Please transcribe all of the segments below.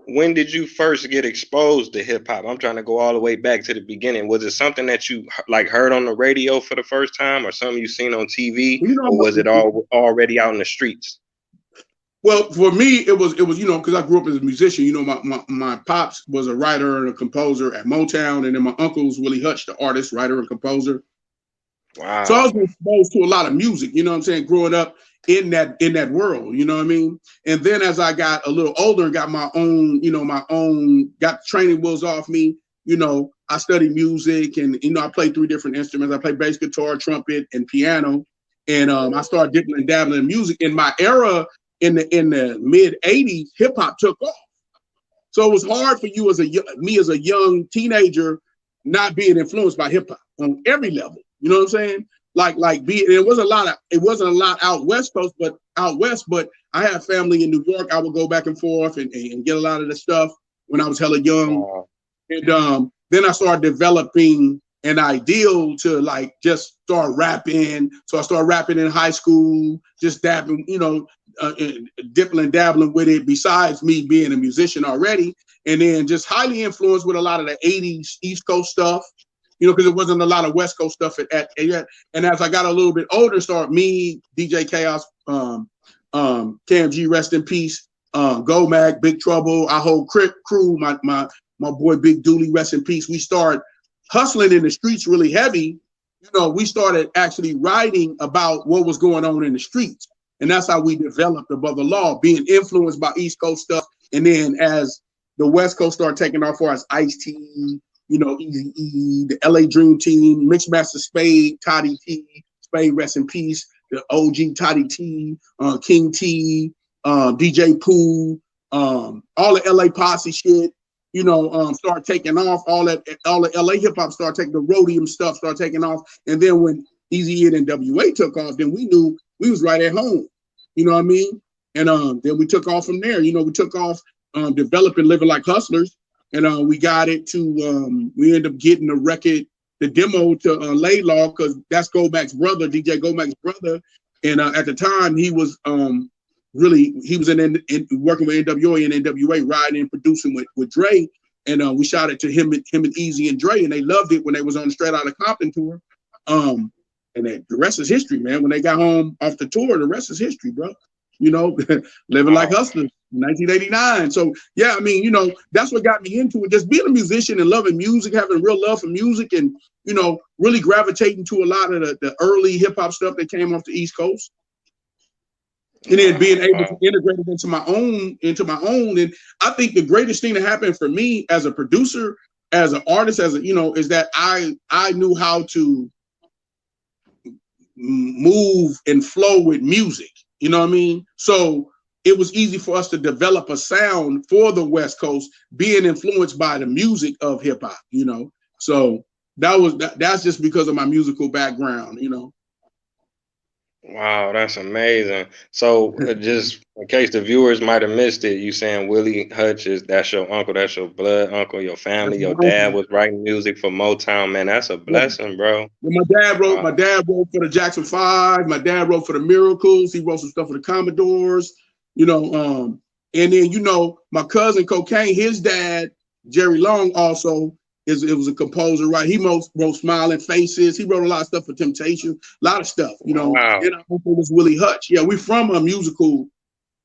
when did you first get exposed to hip hop? I'm trying to go all the way back to the beginning. Was it something that you like heard on the radio for the first time, or something you seen on TV, You or was it know, all already out in the streets? well, for me, it was because I grew up as a musician. My pops was a writer and a composer at Motown, and then my uncle's Willie Hutch, the artist, writer, and composer. So I was Wow. exposed to a lot of music, you know what I'm saying, growing up in that world, you know what I mean? And then as I got a little older and got got the training wheels off me, I studied music and I played 3 different instruments. I played bass guitar, trumpet, and piano. And I started dipping and dabbling in music. In my era in the mid 80s, hip hop took off. So it was hard for you as a young teenager not being influenced by hip hop on every level. You know what I'm saying? It wasn't a lot out west coast, but out west. But I had family in New York. I would go back and forth and get a lot of the stuff when I was hella young. Wow. And then I started developing an ideal to like just start rapping. So I started rapping in high school, just dabbling, dipping and dabbling with it. Besides me being a musician already, and then just highly influenced with a lot of the '80s East Coast stuff. Because it wasn't a lot of West Coast stuff at yet. And as I got a little bit older, start me, DJ Chaos, KMG, rest in peace, Go Mag, Big Trouble, our whole crew, my boy Big Dooley, rest in peace. We start hustling in the streets really heavy. We started actually writing about what was going on in the streets. And that's how we developed Above the Law, being influenced by East Coast stuff. And then as the West Coast started taking off for us, Ice-T, Easy E, the LA Dream Team, Mixmaster Spade, Toddy T, Spade, rest in peace, the OG Toddy T, King T, DJ Pooh, all the LA Posse shit, start taking off. All the LA hip hop started taking, the Rhodium stuff started taking off. And then when Easy E and NWA took off, then we knew we was right at home. You know what I mean? And then we took off from there. We took off developing Living Like Hustlers. And we got it to, we ended up getting the record, the demo to Laidlaw, because that's Gomac's brother, DJ Gomac's brother. And at the time, he was he was working with NWA and NWA, riding and producing with Dre. And we shot it to him and Easy and Dre, and they loved it when they was on the Straight Outta Compton tour. And the rest is history, man. When they got home off the tour, the rest is history, bro. Living Like Hustlers. 1989. So yeah, that's what got me into it. Just being a musician and loving music, having real love for music, and really gravitating to a lot of the early hip hop stuff that came off the East Coast, and then being able to integrate it into my own. And I think the greatest thing that happened for me as a producer, as an artist, is that I knew how to move and flow with music. You know what I mean? So it was easy for us to develop a sound for the West Coast, being influenced by the music of hip hop, So that's just because of my musical background, Wow, that's amazing. So, just in case the viewers might have missed it, you saying Willie Hutch that's your uncle, that's your blood uncle, your family, That's my your dad uncle. was writing music for Motown, man. That's a Yeah. blessing, bro. My dad wrote. My Wow. dad wrote for the Jackson Five. My dad wrote for the Miracles. He wrote some stuff for the Commodores. And then my cousin Cocaine, his dad Jerry Long also it was a composer, right? He wrote Smiling Faces. He wrote a lot of stuff for Temptation, a lot of stuff. Wow. And our uncle was Willie Hutch. Yeah, we from a musical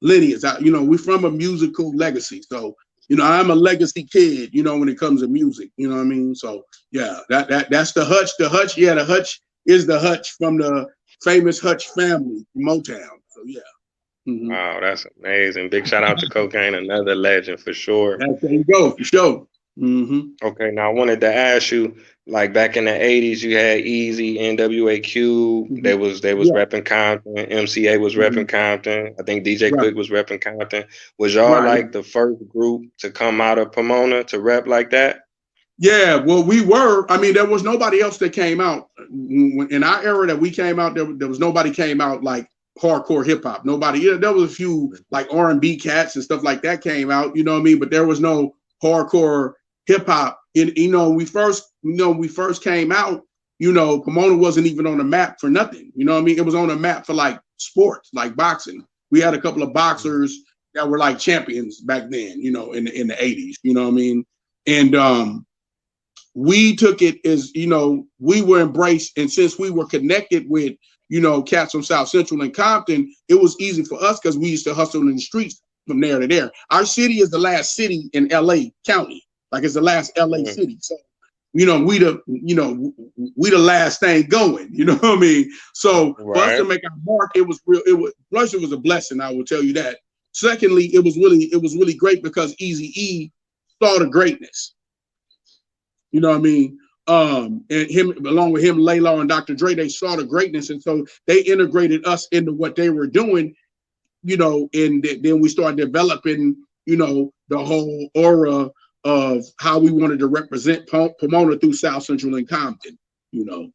lineage. We from a musical legacy. So I'm a legacy kid. When it comes to music, you know what I mean. So yeah, that's the Hutch. The Hutch, yeah, the Hutch is the Hutch from the famous Hutch family, Motown. So yeah. Mm-hmm. Wow, that's amazing. Big shout out to Cocaine, another legend for sure. There you go, for sure. Mm-hmm. Okay, now I wanted to ask you, like back in the '80s, you had Easy, NWAQ. Mm-hmm. They was Yeah. repping Compton. MCA was Mm-hmm. repping Compton. I think DJ Right. Quick was repping Compton. Was y'all Right. like the first group to come out of Pomona to rep like that? Yeah. Well, we were. I mean, there was nobody else that came out in our era that we came out. There was nobody came out like hardcore hip hop. Nobody. Yeah, there was a few like R&B cats and stuff like that came out. You know what I mean? But there was no hardcore hip hop. And we first came out. Pomona wasn't even on the map for nothing. You know what I mean? It was on the map for like sports, like boxing. We had a couple of boxers that were like champions back then, you know, in the 80s, you know what I mean? And we took it as, you know, we were embraced, and since we were connected with, you know, cats from South Central and Compton, it was easy for us because we used to hustle in the streets from there to there. Our city is the last city in LA County, like it's the last LA city. So, you know, we the last thing going, you know what I mean? So for us to make our mark, it was first, it was a blessing, I will tell you that. Secondly, it was really great because Eazy-E saw the greatness. You know what I mean? And him, along with him, Layla and Dr. Dre, they saw the greatness, and so they integrated us into what they were doing, you know, and then we started developing, you know, the whole aura of how we wanted to represent Pomona through South Central and Compton, you know.